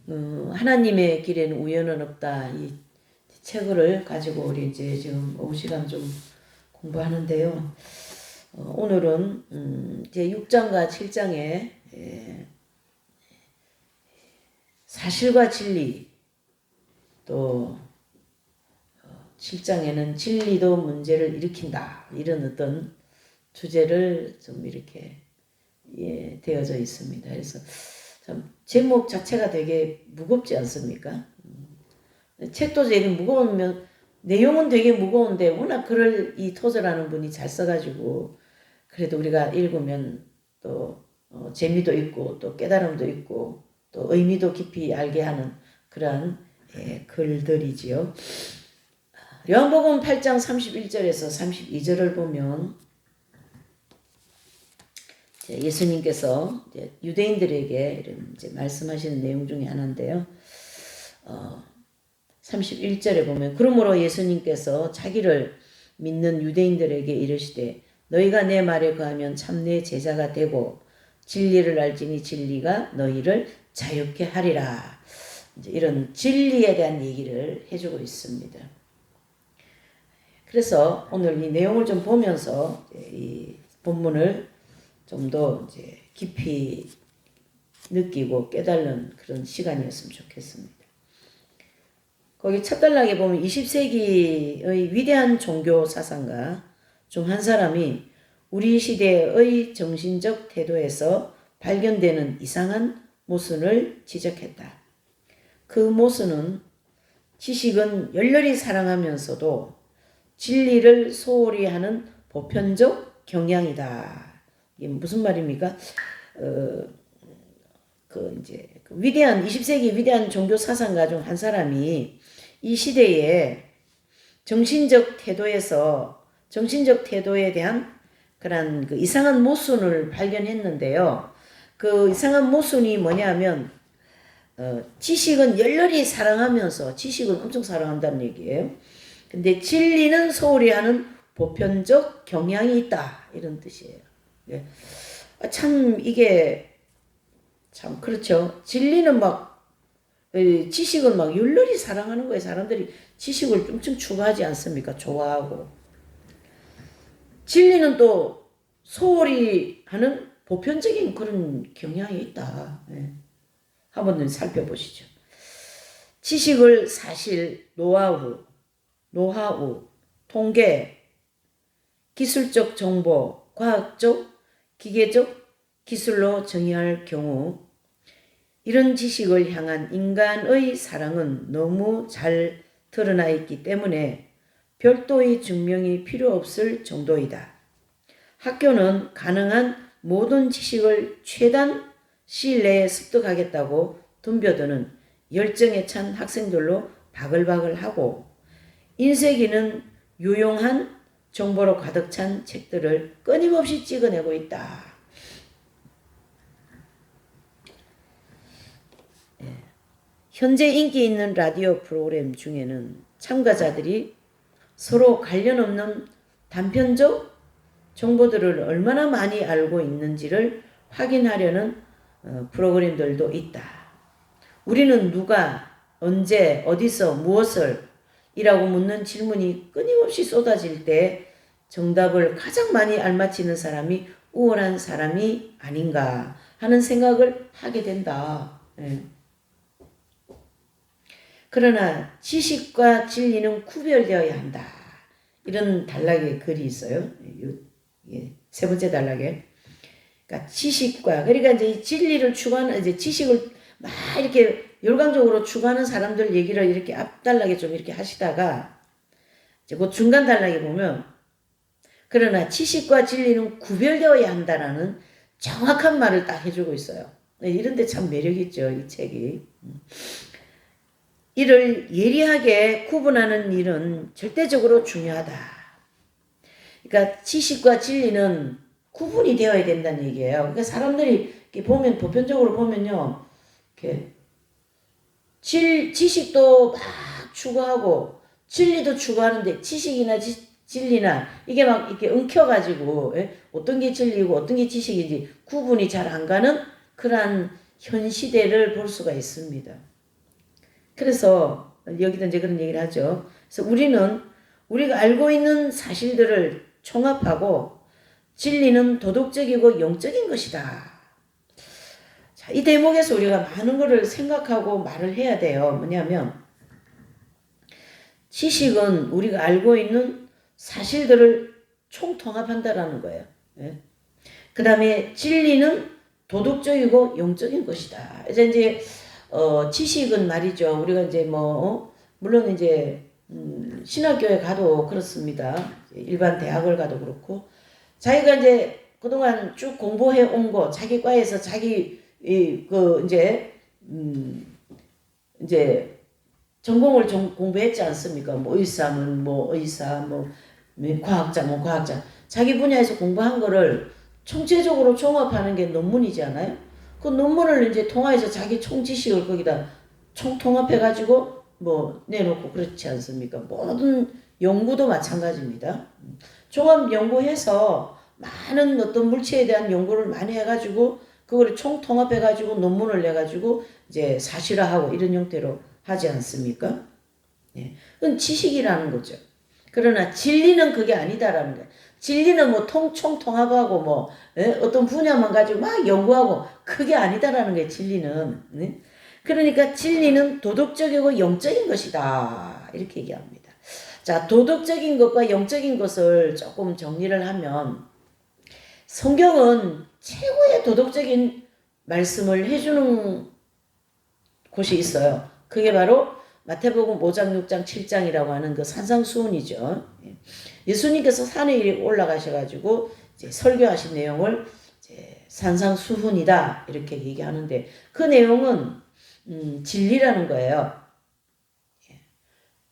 하나님의 길에는 우연은 없다. 이 책을 가지고 우리 이제 지금 오후 시간 좀 공부하는데요. 오늘은 제 6장과 7장에 사실과 진리, 또 7장에는 진리도 문제를 일으킨다. 이런 어떤 주제를 좀 이렇게 되어져 있습니다. 그래서 참 제목 자체가 되게 무겁지 않습니까? 책도 되게 무거우면 내용은 되게 무거운데 워낙 글을 이 토저라는 분이 잘 써가지고 그래도 우리가 읽으면 또 재미도 있고 또 깨달음도 있고 또 의미도 깊이 알게 하는 그런 글들이지요. 요한복음 8장 31절에서 32절을 보면 예수님께서 유대인들에게 이런 이제 말씀하시는 내용 중에 하나인데요. 31절에 보면 그러므로 예수님께서 자기를 믿는 유대인들에게 이르시되 너희가 내 말에 거하면 참 내 제자가 되고 진리를 알지니 진리가 너희를 자유케 하리라. 이제 이런 진리에 대한 얘기를 해주고 있습니다. 그래서 오늘 이 내용을 좀 보면서 이 본문을 좀 더 이제 깊이 느끼고 깨달는 그런 시간이었으면 좋겠습니다. 거기 첫 단락에 보면 20세기의 위대한 종교 사상가 중 한 사람이 우리 시대의 정신적 태도에서 발견되는 이상한 모순을 지적했다. 그 모순은 지식은 열렬히 사랑하면서도 진리를 소홀히 하는 보편적 경향이다. 이게 무슨 말입니까? 이제 위대한 20세기 위대한 종교 사상가 중 한 사람이 이 시대에 정신적 태도에 대한 그런 그 이상한 모순을 발견했는데요. 그 이상한 모순이 뭐냐면 지식은 열렬히 사랑하면서 지식을 엄청 사랑한다는 얘기예요. 근데 진리는 소홀히 하는 보편적 경향이 있다 이런 뜻이에요. 예. 참 이게 참 그렇죠. 진리는 막 지식을 막 열렬히 사랑하는 거예요. 사람들이 지식을 엄청 추구하지 않습니까? 좋아하고. 진리는 또 소홀히 하는 보편적인 그런 경향이 있다. 예. 한번 살펴보시죠. 지식을 사실, 노하우, 통계, 기술적 정보, 과학적, 기계적 기술로 정의할 경우 이런 지식을 향한 인간의 사랑은 너무 잘 드러나 있기 때문에 별도의 증명이 필요 없을 정도이다. 학교는 가능한 모든 지식을 최단 시일 내에 습득하겠다고 덤벼드는 열정에 찬 학생들로 바글바글하고 인쇄기는 유용한 정보로 가득 찬 책들을 끊임없이 찍어내고 있다. 현재 인기 있는 라디오 프로그램 중에는 참가자들이 서로 관련 없는 단편적 정보들을 얼마나 많이 알고 있는지를 확인하려는 프로그램들도 있다. 우리는 누가, 언제, 어디서, 무엇을 이라고 묻는 질문이 끊임없이 쏟아질 때 정답을 가장 많이 알맞히는 사람이 우월한 사람이 아닌가 하는 생각을 하게 된다. 예. 그러나 지식과 진리는 구별되어야 한다. 이런 단락의 글이 있어요. 세 번째 단락에. 그러니까 지식과, 그러니까 이제 이 진리를 추구하는, 이제 지식을 막 이렇게 열광적으로 추구하는 사람들 얘기를 이렇게 앞단락에 좀 이렇게 하시다가, 이제 그 중간 단락에 보면, 그러나 지식과 진리는 구별되어야 한다라는 정확한 말을 딱 해주고 있어요. 이런데 참 매력이 있죠, 이 책이. 이를 예리하게 구분하는 일은 절대적으로 중요하다. 그러니까 지식과 진리는 구분이 되어야 된다는 얘기예요. 그러니까 사람들이 이렇게 보면, 보편적으로 보면요, 이렇게 지식도 막 추구하고 진리도 추구하는데 지식이나 진리나 이게 막 이렇게 엉켜가지고 어떤 게 진리고 어떤 게 지식인지 구분이 잘 안 가는 그러한 현 시대를 볼 수가 있습니다. 그래서 여기도 이제 그런 얘기를 하죠. 그래서 우리가 알고 있는 사실들을 총합하고 진리는 도덕적이고 영적인 것이다. 자, 이 대목에서 우리가 많은 것을 생각하고 말을 해야 돼요. 뭐냐면 지식은 우리가 알고 있는 사실들을 총통합한다라는 거예요. 예? 그 다음에 진리는 도덕적이고 영적인 것이다. 이제 지식은 말이죠. 우리가 이제 물론 이제 신학교에 가도 그렇습니다. 일반 대학을 가도 그렇고 자기가 이제 그동안 쭉 공부해 온 거, 자기 과에서 자기 이제 전공을 공부했지 않습니까? 뭐 의사면 뭐 의사, 뭐 과학자, 과학자. 자기 분야에서 공부한 거를 총체적으로 종합하는 게 논문이잖아요. 그 논문을 이제 통화해서 자기 총 지식을 거기다 총통합해가지고 내놓고 그렇지 않습니까? 모든 연구도 마찬가지입니다. 종합 연구해서 많은 어떤 물체에 대한 연구를 많이 해가지고 그거를 총통합해가지고 논문을 내가지고 이제 사실화하고 이런 형태로 하지 않습니까? 예. 그건 지식이라는 거죠. 그러나 진리는 그게 아니다라는 거예요. 진리는 총통합하고 어떤 분야만 가지고 막 연구하고 그게 아니다라는 거예요. 진리는. 네? 그러니까 진리는 도덕적이고 영적인 것이다. 이렇게 얘기합니다. 자, 도덕적인 것과 영적인 것을 조금 정리를 하면 성경은 최고의 도덕적인 말씀을 해주는 곳이 있어요. 그게 바로 마태복음 5장, 6장, 7장이라고 하는 그 산상수훈이죠. 예수님께서 산에 올라가셔가지고 이제 설교하신 내용을 이제 산상수훈이다 이렇게 얘기하는데 그 내용은 진리라는 거예요.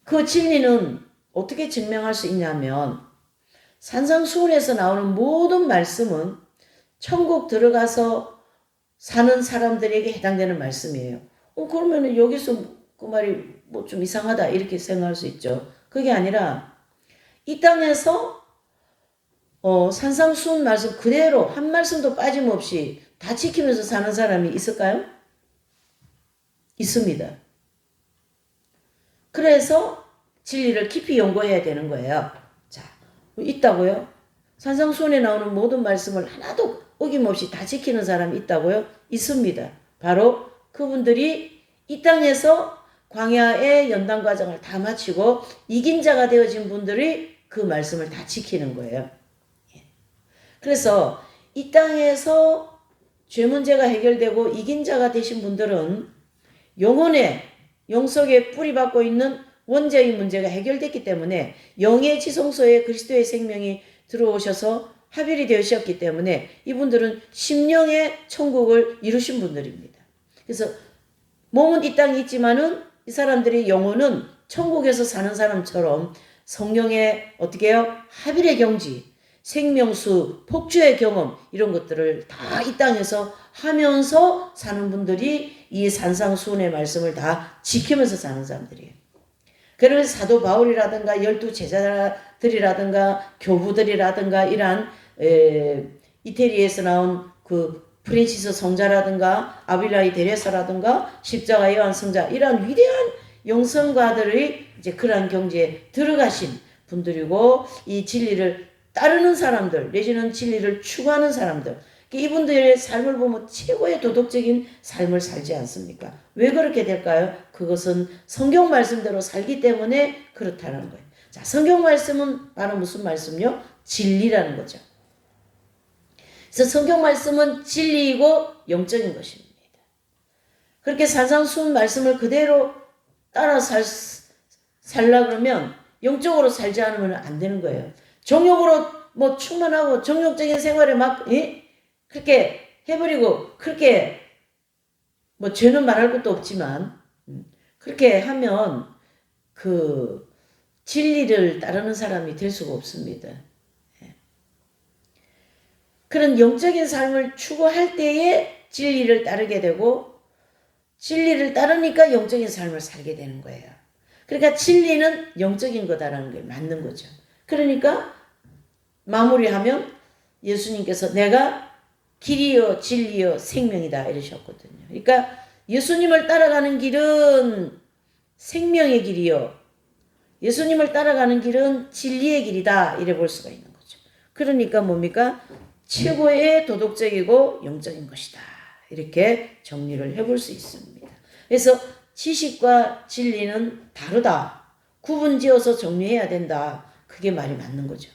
그 진리는 어떻게 증명할 수 있냐면 산상수훈에서 나오는 모든 말씀은 천국 들어가서 사는 사람들에게 해당되는 말씀이에요. 그러면 여기서 그 말이 좀 이상하다 이렇게 생각할 수 있죠. 그게 아니라 이 땅에서 산상수훈 말씀 그대로 한 말씀도 빠짐없이 다 지키면서 사는 사람이 있을까요? 있습니다. 그래서 진리를 깊이 연구해야 되는 거예요. 자, 있다고요? 산상수훈에 나오는 모든 말씀을 하나도 어김없이 다 지키는 사람이 있다고요? 있습니다. 바로 그분들이 이 땅에서 광야의 연단 과정을 다 마치고 이긴 자가 되어진 분들이 그 말씀을 다 지키는 거예요. 그래서 이 땅에서 죄 문제가 해결되고 이긴 자가 되신 분들은 영혼의 영속에 뿌리박고 있는 원죄의 문제가 해결됐기 때문에 영의 지성소에 그리스도의 생명이 들어오셔서 합일이 되셨기 때문에 이분들은 심령의 천국을 이루신 분들입니다. 그래서 몸은 이 땅에 있지만은 이 사람들의 영혼은 천국에서 사는 사람처럼 성령의 어떻게 해요? 합일의 경지, 생명수, 폭주의 경험 이런 것들을 다 이 땅에서 하면서 사는 분들이 이 산상수훈의 말씀을 다 지키면서 사는 사람들이에요. 그래서 사도 바울이라든가 12 제자들이라든가 교부들이라든가 이러한 이태리에서 나온 그 프랜시스 성자라든가 아빌라이 데레사라든가 십자가 요한 성자 이러한 위대한 영성가들의 이제 그러한 경지에 들어가신 분들이고 이 진리를 따르는 사람들 내지는 진리를 추구하는 사람들 이분들의 삶을 보면 최고의 도덕적인 삶을 살지 않습니까? 왜 그렇게 될까요? 그것은 성경 말씀대로 살기 때문에 그렇다는 거예요. 자, 성경 말씀은 바로 무슨 말씀요? 진리라는 거죠. 그래서 성경 말씀은 진리이고 영적인 것입니다. 그렇게 산상수훈 말씀을 그대로 따라 살라 그러면 영적으로 살지 않으면 안 되는 거예요. 정욕으로 충만하고 정욕적인 생활에 막 그렇게 해버리고 그렇게 죄는 말할 것도 없지만 그렇게 하면 그 진리를 따르는 사람이 될 수가 없습니다. 그런 영적인 삶을 추구할 때에 진리를 따르게 되고 진리를 따르니까 영적인 삶을 살게 되는 거예요. 그러니까 진리는 영적인 거다라는 게 맞는 거죠. 그러니까 마무리하면 예수님께서 내가 길이요 진리요 생명이다 이러셨거든요. 그러니까 예수님을 따라가는 길은 생명의 길이요. 예수님을 따라가는 길은 진리의 길이다. 이래 볼 수가 있는 거죠. 그러니까 뭡니까? 최고의 도덕적이고 영적인 것이다. 이렇게 정리를 해볼 수 있습니다. 그래서 지식과 진리는 다르다. 구분지어서 정리해야 된다. 그게 말이 맞는 거죠.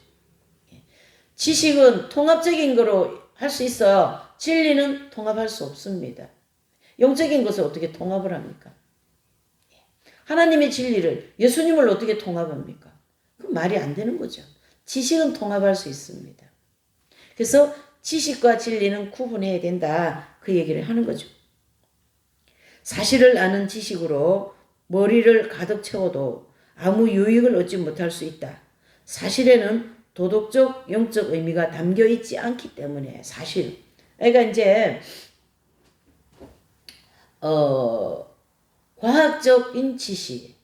지식은 통합적인 거로 할 수 있어요. 진리는 통합할 수 없습니다. 영적인 것을 어떻게 통합을 합니까? 하나님의 진리를 예수님을 어떻게 통합합니까? 그 말이 안 되는 거죠. 지식은 통합할 수 있습니다. 그래서 지식과 진리는 구분해야 된다. 그 얘기를 하는 거죠. 사실을 아는 지식으로 머리를 가득 채워도 아무 유익을 얻지 못할 수 있다. 사실에는 도덕적, 영적 의미가 담겨 있지 않기 때문에 사실. 그러니까 이제 과학적인 지식,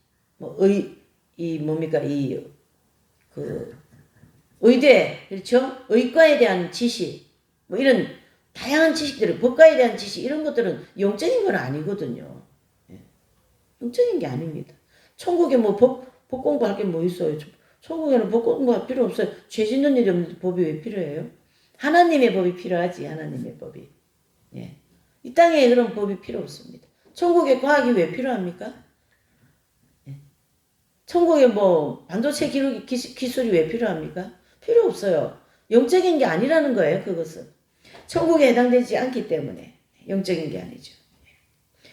의대, 그렇죠? 의과에 대한 지식, 이런 다양한 지식들을, 법과에 대한 지식, 이런 것들은 영적인 건 아니거든요. 영적인 게 아닙니다. 천국에 법 공부할 게 뭐 있어요? 천국에는 법 공부할 필요 없어요. 죄 짓는 일이 없는데 법이 왜 필요해요? 하나님의 법이 필요하지, 하나님의 법이. 예. 이 땅에 그런 법이 필요 없습니다. 천국에 과학이 왜 필요합니까? 예. 천국에 반도체 기술이 왜 필요합니까? 필요 없어요. 영적인 게 아니라는 거예요, 그것은. 천국에 해당되지 않기 때문에 영적인 게 아니죠.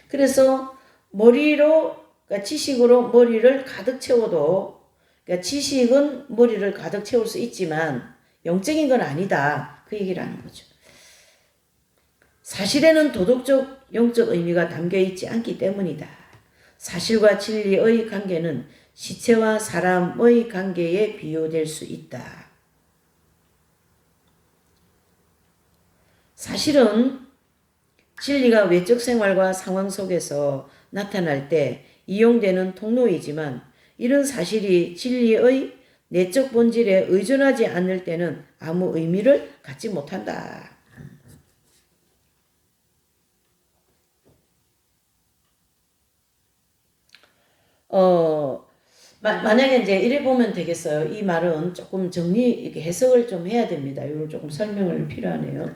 그래서 그러니까 지식으로 머리를 가득 채워도, 그러니까 지식은 머리를 가득 채울 수 있지만 영적인 건 아니다. 그 얘기를 하는 거죠. 사실에는 도덕적, 영적 의미가 담겨 있지 않기 때문이다. 사실과 진리의 관계는 시체와 사람의 관계에 비유될 수 있다. 사실은 진리가 외적 생활과 상황 속에서 나타날 때 이용되는 통로이지만 이런 사실이 진리의 내적 본질에 의존하지 않을 때는 아무 의미를 갖지 못한다. 만약에 이제 이래 보면 되겠어요. 이 말은 조금 이렇게 해석을 좀 해야 됩니다. 이걸 조금 설명을 필요하네요.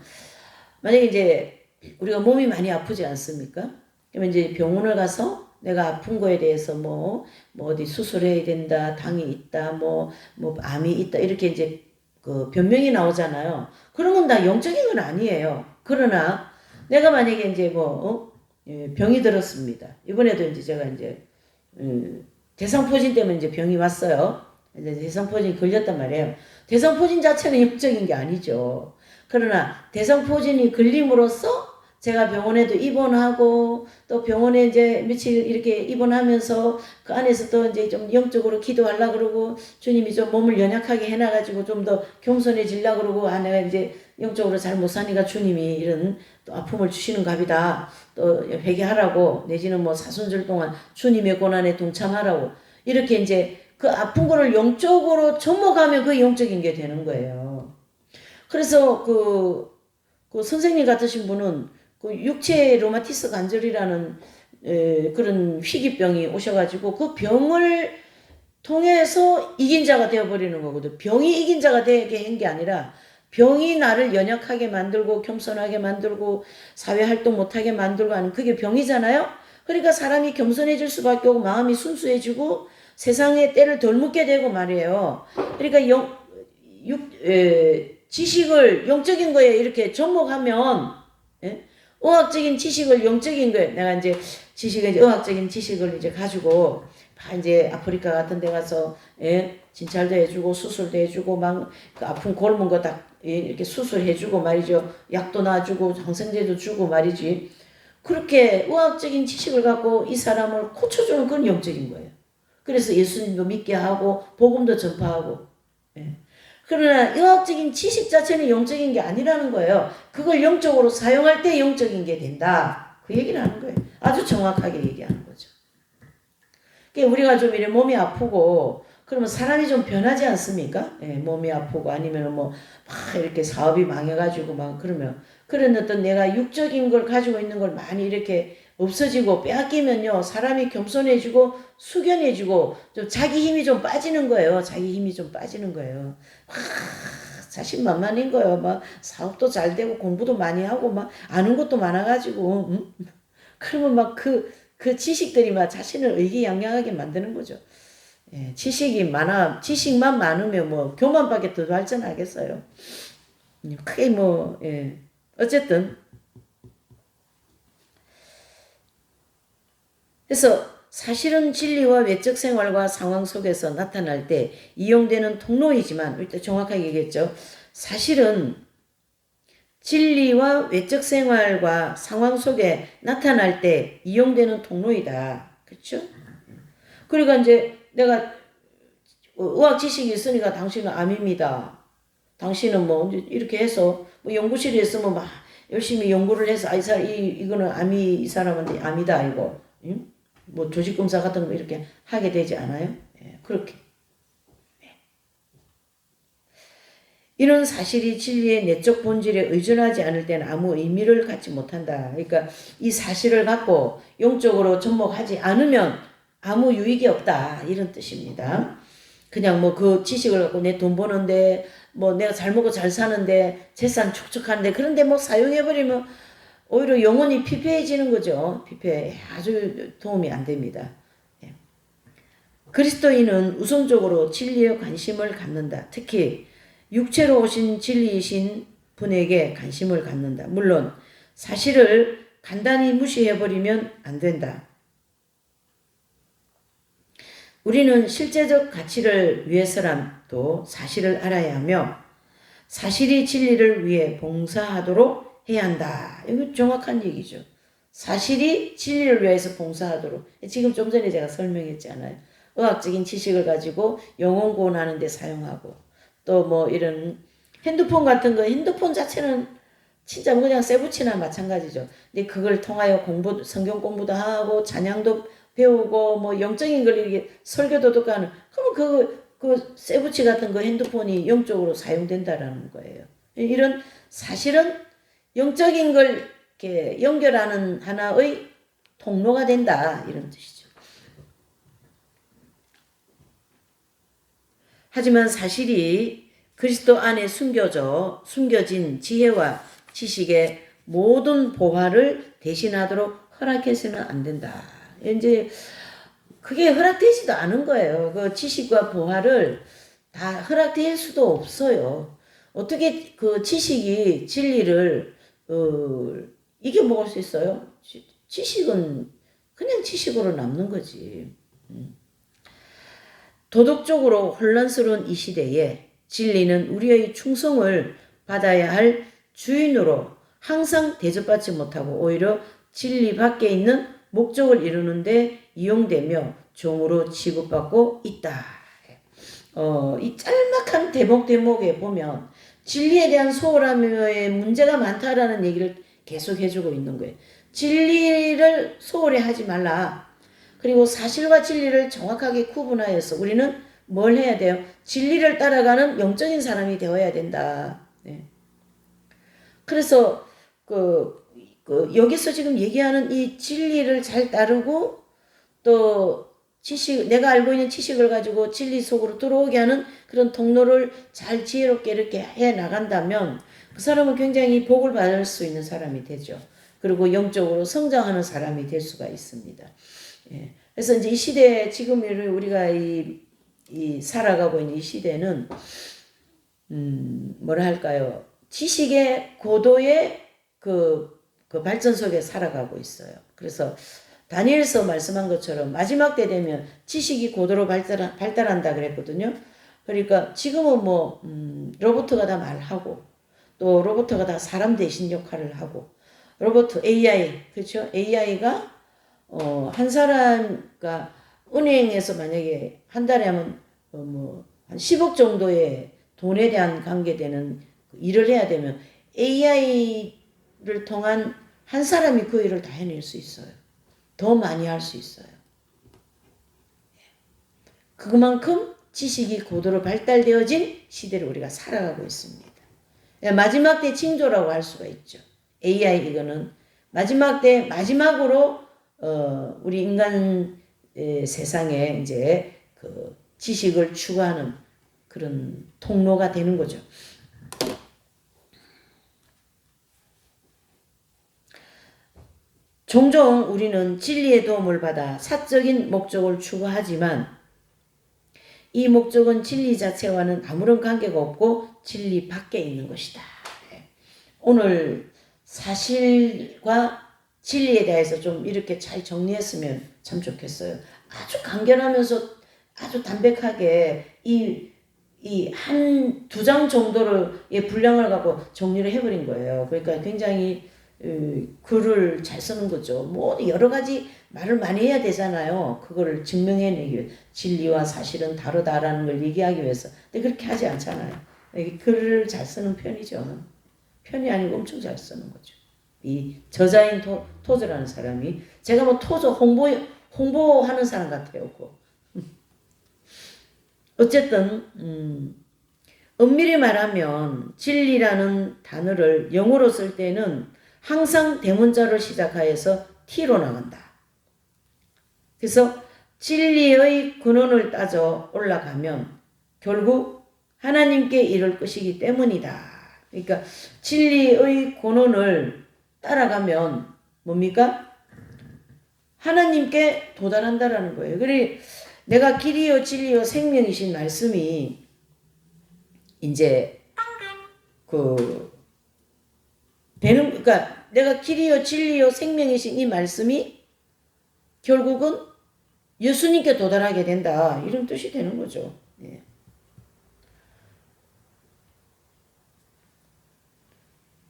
만약에 이제 우리가 몸이 많이 아프지 않습니까? 그러면 이제 병원을 가서 내가 아픈 거에 대해서 어디 수술해야 된다, 당이 있다, 암이 있다, 이렇게 이제 그 변명이 나오잖아요. 그런 건 다 영적인 건 아니에요. 그러나 내가 만약에 이제 병이 들었습니다. 이번에도 이제 제가 이제 대상포진 때문에 이제 병이 왔어요. 이제 대상포진이 걸렸단 말이에요. 대상포진 자체는 영적인 게 아니죠. 그러나 대상포진이 걸림으로써 제가 병원에도 입원하고 또 병원에 이제 며칠 이렇게 입원하면서 그 안에서 또 이제 좀 영적으로 기도하려고 그러고 주님이 좀 몸을 연약하게 해놔가지고 좀 더 겸손해지려고 그러고 내가 이제 영적으로 잘 못 사니까 주님이 이런 또 아픔을 주시는 갑이다. 또 회개하라고 내지는 사순절 동안 주님의 고난에 동참하라고 이렇게 이제 그 아픈 거를 영적으로 접목하면 그 영적인 게 되는 거예요. 그래서 그 선생님 같으신 분은 그 육체 로마티스 관절이라는 그런 희귀병이 오셔가지고 그 병을 통해서 이긴 자가 되어버리는 거거든. 병이 이긴 자가 되게 한 게 아니라 병이 나를 연약하게 만들고 겸손하게 만들고 사회활동 못하게 만들고 하는 그게 병이잖아요. 그러니까 사람이 겸손해질 수밖에 없고 마음이 순수해지고 세상에 때를 덜 묻게 되고 말이에요. 그러니까 지식을 영적인 거에 이렇게 접목하면 의학적인 지식을 영적인 거에 내가 이제 의학적인 지식을 이제 가지고 이제 아프리카 같은 데 가서 진찰도 해주고 수술도 해주고 그 아픈 골문 거 다 이렇게 수술해주고 말이죠. 약도 놔주고 항생제도 주고 말이지. 그렇게 의학적인 지식을 갖고 이 사람을 고쳐주는 건 영적인 거예요. 그래서 예수님도 믿게 하고 복음도 전파하고. 그러나 의학적인 지식 자체는 영적인 게 아니라는 거예요. 그걸 영적으로 사용할 때 영적인 게 된다. 그 얘기를 하는 거예요. 아주 정확하게 얘기하는 거죠. 그러니까 우리가 좀 이래 몸이 아프고 그러면 사람이 좀 변하지 않습니까? 몸이 아프고 아니면 막 이렇게 사업이 망해가지고 막 그러면 그런 어떤 내가 육적인 걸 가지고 있는 걸 많이 이렇게 없어지고 빼앗기면요 사람이 겸손해지고 숙연해지고 좀 자기 힘이 좀 빠지는 거예요. 자기 힘이 좀 빠지는 거예요. 자신만만인 거예요. 막 사업도 잘 되고 공부도 많이 하고 막 아는 것도 많아가지고 그러면 막 그 지식들이 막 자신을 의기양양하게 만드는 거죠. 예, 지식만 많으면 뭐 교만밖에 더 발전하겠어요. 크게 뭐 예. 어쨌든 그래서 사실은 진리와 외적 생활과 상황 속에서 나타날 때 이용되는 통로이지만 일단 정확하게 얘기했죠. 사실은 진리와 외적 생활과 상황 속에 나타날 때 이용되는 통로이다. 그렇죠? 그러니까 이제 내가 의학 지식이 있으니까 당신은 암입니다. 당신은 뭐 이렇게 해서 뭐 연구실에 있으면 막 열심히 연구를 해서 이거는 이 사람한테 암이다 이거. 응? 뭐 조직 검사 같은 거 이렇게 하게 되지 않아요? 예, 그렇게. 이런 사실이 진리의 내적 본질에 의존하지 않을 때는 아무 의미를 갖지 못한다. 그러니까 이 사실을 갖고 영적으로 접목하지 않으면 아무 유익이 없다. 이런 뜻입니다. 그냥 뭐 그 지식을 갖고 내 돈 버는데 뭐 내가 잘 먹고 잘 사는데 재산 촉촉한데 그런데 뭐 사용해버리면 오히려 영혼이 피폐해지는 거죠. 아주 도움이 안 됩니다. 예. 그리스도인은 우선적으로 진리에 관심을 갖는다. 특히 육체로 오신 진리이신 분에게 관심을 갖는다. 물론 사실을 간단히 무시해버리면 안 된다. 우리는 실제적 가치를 위해서라도 사실을 알아야 하며 사실이 진리를 위해 봉사하도록 해야 한다. 이거 정확한 얘기죠. 사실이 진리를 위해서 봉사하도록. 지금 좀 전에 제가 설명했잖아요. 의학적인 지식을 가지고 영혼 구원하는 데 사용하고 또 뭐 이런 핸드폰 같은 거 핸드폰 자체는 진짜 뭐 그냥 쇠붙이나 마찬가지죠. 근데 그걸 통하여 성경 공부도 하고 찬양도 배우고 뭐 영적인 걸 이렇게 설교도 듣고 하는 그러면 그 쇠붙이 같은 거 핸드폰이 영적으로 사용된다라는 거예요. 이런 사실은 영적인 걸 이렇게 연결하는 하나의 통로가 된다 이런 뜻이죠. 하지만 사실이 그리스도 안에 숨겨진 지혜와 지식의 모든 보화를 대신하도록 허락해서는 안 된다. 이제 그게 허락되지도 않은 거예요. 그 지식과 보화를 다 허락될 수도 없어요. 어떻게 그 지식이 진리를 이겨먹을 수 있어요? 지식은 그냥 지식으로 남는 거지. 도덕적으로 혼란스러운 이 시대에 진리는 우리의 충성을 받아야 할 주인으로 항상 대접받지 못하고 오히려 진리 밖에 있는 목적을 이루는데 이용되며 종으로 취급받고 있다. 이 짤막한 대목에 보면 진리에 대한 소홀함에 문제가 많다라는 얘기를 계속 해주고 있는 거예요. 진리를 소홀히 하지 말라. 그리고 사실과 진리를 정확하게 구분하여서 우리는 뭘 해야 돼요? 진리를 따라가는 영적인 사람이 되어야 된다. 네. 그래서 여기서 지금 얘기하는 이 진리를 잘 따르고 또 내가 알고 있는 지식을 가지고 진리 속으로 들어오게 하는 그런 통로를 잘 지혜롭게 이렇게 해 나간다면 그 사람은 굉장히 복을 받을 수 있는 사람이 되죠. 그리고 영적으로 성장하는 사람이 될 수가 있습니다. 예. 그래서 이제 이 시대에 지금 우리가 이 살아가고 있는 이 시대는 뭐라 할까요? 지식의 고도의 그 발전 속에 살아가고 있어요. 그래서 다니엘서 말씀한 것처럼 마지막 때 되면 지식이 고도로 발달한다 그랬거든요. 그러니까 지금은 뭐 로봇가 다 말하고 또 로봇가 다 사람 대신 역할을 하고 로봇 AI 그렇죠? AI가 한 사람과 은행에서 만약에 한 달에 하면 뭐 한 10억 정도의 돈에 대한 관계되는 일을 해야 되면 AI를 통한 한 사람이 그 일을 다 해낼 수 있어요. 더 많이 할 수 있어요. 그만큼 지식이 고도로 발달되어진 시대를 우리가 살아가고 있습니다. 마지막 때 징조라고 할 수가 있죠. AI 이거는 마지막 때 마지막으로 우리 인간 세상에 이제 그 지식을 추구하는 그런 통로가 되는 거죠. 종종 우리는 진리의 도움을 받아 사적인 목적을 추구하지만 이 목적은 진리 자체와는 아무런 관계가 없고 진리 밖에 있는 것이다. 오늘 사실과 진리에 대해서 좀 이렇게 잘 정리했으면 참 좋겠어요. 아주 간결하면서 아주 담백하게 이 한 두 장 정도의 분량을 갖고 정리를 해버린 거예요. 그러니까 굉장히 글을 잘 쓰는 거죠. 뭐 여러 가지 말을 많이 해야 되잖아요. 그거를 증명해내기 위해 진리와 사실은 다르다라는 걸 얘기하기 위해서. 근데 그렇게 하지 않잖아요. 글을 잘 쓰는 편이죠. 편이 아니고 엄청 잘 쓰는 거죠. 이 저자인 토저라는 사람이 제가 뭐 토저 홍보하는 사람 같아요. 어쨌든 엄밀히 말하면 진리라는 단어를 영어로 쓸 때는 항상 대문자를 시작하여서 T로 나간다. 그래서 진리의 근원을 따져 올라가면 결국 하나님께 이를 것이기 때문이다. 그러니까 진리의 근원을 따라가면 뭡니까? 하나님께 도달한다라는 거예요. 그래 내가 길이요 진리요 생명이신 말씀이 이제 그러니까 내가 길이요 진리요 생명이신 이 말씀이 결국은 예수님께 도달하게 된다 이런 뜻이 되는 거죠. 예.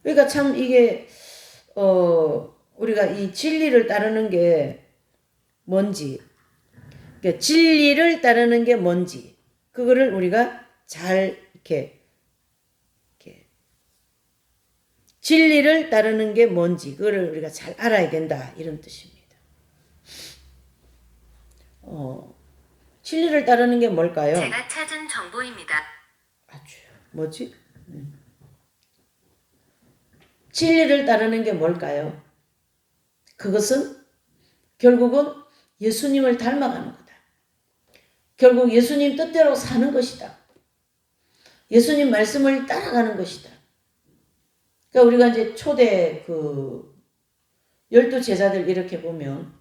그러니까 참 이게 우리가 이 진리를 따르는 게 뭔지, 그러니까 진리를 따르는 게 뭔지 그거를 우리가 잘 이렇게 진리를 따르는 게 뭔지 그거를 우리가 잘 알아야 된다 이런 뜻입니다. 진리를 따르는 게 뭘까요? 제가 찾은 정보입니다. 아주 뭐지? 진리를 따르는 게 뭘까요? 그것은 결국은 예수님을 닮아가는 거다. 결국 예수님 뜻대로 사는 것이다. 예수님 말씀을 따라가는 것이다. 그러니까 우리가 이제 초대 12제자들 이렇게 보면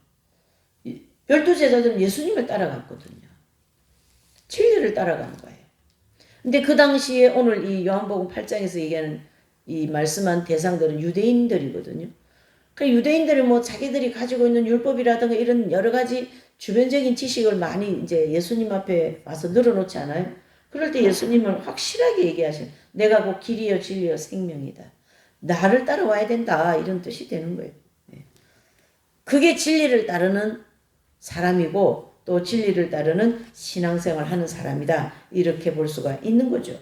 12제자들은 예수님을 따라갔거든요. 진리를 따라간 거예요. 근데 그 당시에 오늘 이 요한복음 8장에서 얘기하는 이 말씀한 대상들은 유대인들이거든요. 그 유대인들이 뭐 자기들이 가지고 있는 율법이라든가 이런 여러 가지 주변적인 지식을 많이 이제 예수님 앞에 와서 늘어놓지 않아요? 그럴 때 예수님은 확실하게 얘기하셔요. 내가 곧 길이요 진리요 생명이다. 나를 따라와야 된다 이런 뜻이 되는 거예요. 그게 진리를 따르는 사람이고 또 진리를 따르는 신앙생활을 하는 사람이다 이렇게 볼 수가 있는 거죠.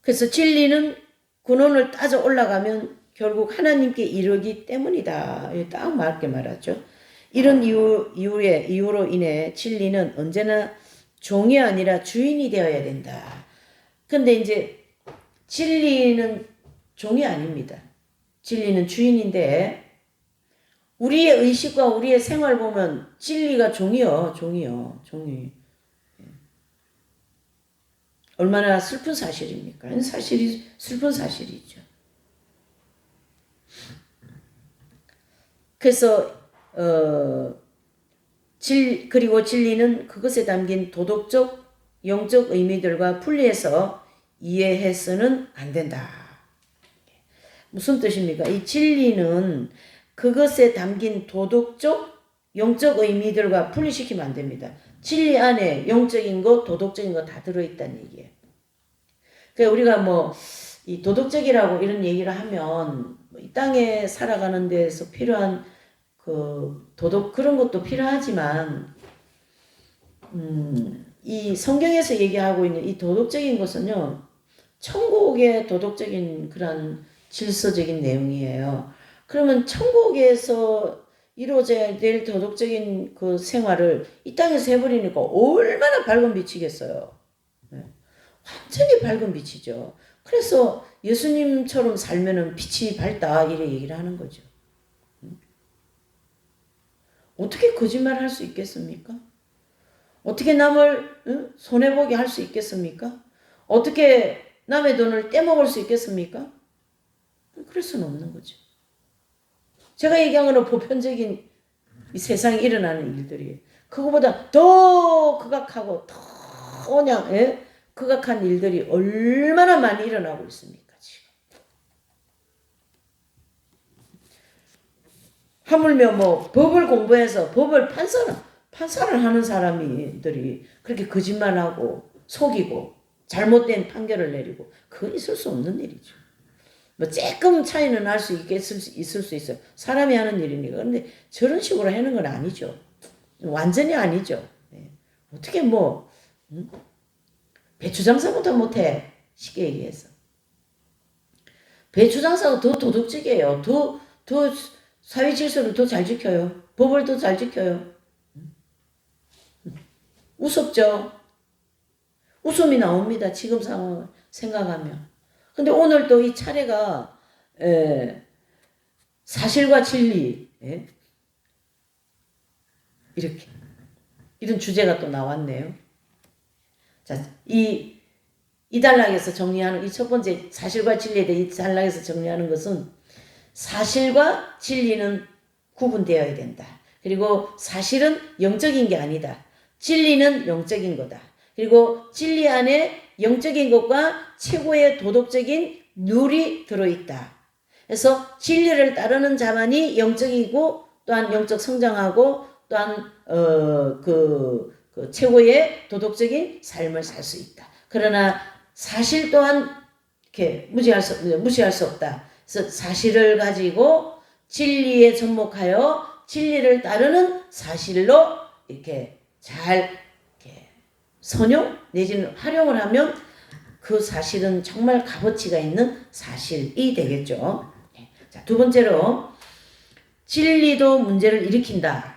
그래서 진리는 근원을 따져 올라가면 결국 하나님께 이르기 때문이다. 딱 맞게 말하죠. 이런 이유로 인해 진리는 언제나 종이 아니라 주인이 되어야 된다. 근데 이제 진리는 종이 아닙니다. 진리는 주인인데 우리의 의식과 우리의 생활 보면 진리가 종이요. 종이. 얼마나 슬픈 사실입니까? 사실이 슬픈 사실이죠. 그래서 그리고 진리는 그것에 담긴 도덕적, 영적 의미들과 분리해서 이해해서는 안 된다. 무슨 뜻입니까? 이 진리는 그것에 담긴 도덕적, 영적 의미들과 분리시키면 안 됩니다. 진리 안에 영적인 것, 도덕적인 것 다 들어있다는 얘기예요. 그러니까 우리가 뭐 이 도덕적이라고 이런 얘기를 하면 이 땅에 살아가는 데서 필요한 그 도덕 그런 것도 필요하지만 이 성경에서 얘기하고 있는 이 도덕적인 것은요 천국의 도덕적인 그런 질서적인 내용이에요. 그러면 천국에서 이루어져야 될 도덕적인 그 생활을 이 땅에서 해버리니까 얼마나 밝은 빛이겠어요. 완전히 밝은 빛이죠. 그래서 예수님처럼 살면은 빛이 밝다 이래 얘기를 하는 거죠. 어떻게 거짓말 할 수 있겠습니까? 어떻게 남을 손해보게 할 수 있겠습니까? 어떻게 남의 돈을 떼먹을 수 있겠습니까? 그럴 수는 없는 거죠. 제가 얘기한 거는 보편적인 이 세상에 일어나는 일들이에요. 그거보다 더 극악하고 더 그냥 극악한 일들이 얼마나 많이 일어나고 있습니까 지금. 하물며 뭐 법을 공부해서 법을 판사를 하는 사람들이 그렇게 거짓말하고 속이고 잘못된 판결을 내리고 그건 있을 수 없는 일이죠. 뭐 조금 차이는 날 수 있을 수 있어요. 사람이 하는 일이니까. 그런데 저런 식으로 하는 건 아니죠. 완전히 아니죠. 네. 어떻게 뭐 배추 장사부터 못해 쉽게 얘기해서 배추 장사가 더 도덕적이에요. 더 사회 질서를 더 잘 지켜요. 법을 더 잘 지켜요. 우습죠. 웃음이 나옵니다. 지금 상황을 생각하면. 근데 오늘 또 이 차례가 사실과 진리 이렇게 이런 주제가 또 나왔네요. 자, 이 단락에서 정리하는 이 첫 번째 사실과 진리에 대해 이 단락에서 정리하는 것은 사실과 진리는 구분되어야 된다. 그리고 사실은 영적인 게 아니다. 진리는 영적인 거다. 그리고 진리 안에 영적인 것과 최고의 도덕적인 룰이 들어있다. 그래서 진리를 따르는 자만이 영적이고 또한 영적 성장하고 또한 그 최고의 도덕적인 삶을 살 수 있다. 그러나 사실 또한 이렇게 무시할 수 없다. 그래서 사실을 가지고 진리에 접목하여 진리를 따르는 사실로 이렇게 잘 선용 내지는 활용을 하면 그 사실은 정말 값어치가 있는 사실이 되겠죠. 자, 두 번째로 진리도 문제를 일으킨다.